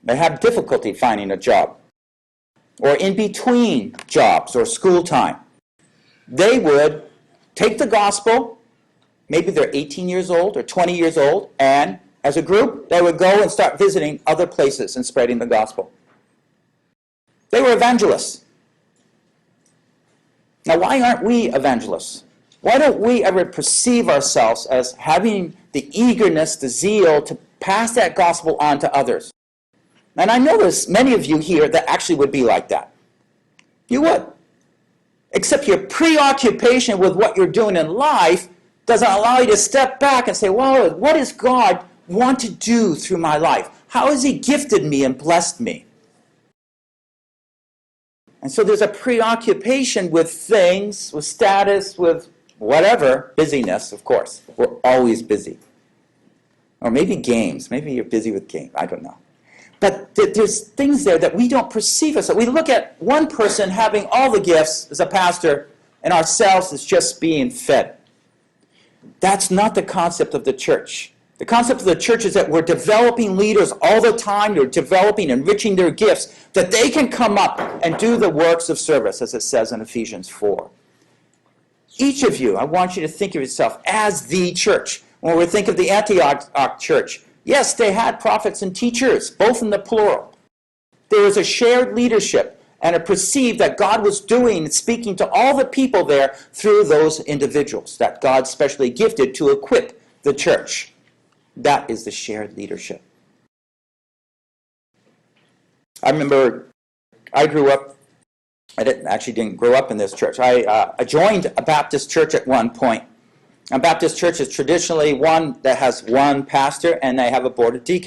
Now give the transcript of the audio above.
They have difficulty finding a job, or in between jobs or school time. They would take the gospel, maybe they're 18 years old or 20 years old, and as a group, they would go and start visiting other places and spreading the gospel. They were evangelists. Now, why aren't we evangelists? Why don't we ever perceive ourselves as having the eagerness, the zeal to pass that gospel on to others? And I know there's many of you here that actually would be like that. You would. Except your preoccupation with what you're doing in life doesn't allow you to step back and say, well, what does God want to do through my life? How has He gifted me and blessed me? And so there's a preoccupation with things, with status, with whatever, busyness, of course. We're always busy. Or maybe games. Maybe you're busy with games. I don't know. But there's things there that we don't perceive as. So we look at one person having all the gifts as a pastor and ourselves as just being fed. That's not the concept of the church. The concept of the church is that we're developing leaders all the time. They're developing, enriching their gifts, that they can come up and do the works of service, as it says in Ephesians 4. Each of you, I want you to think of yourself as the church. When we think of the Antioch Church, yes, they had prophets and teachers, both in the plural. There was a shared leadership and a perceived that God was doing and speaking to all the people there through those individuals that God specially gifted to equip the church. That is the shared leadership. I remember I grew up, I didn't grow up in this church. I joined a Baptist church at one point. A Baptist church is traditionally one that has one pastor and they have a board of deacons.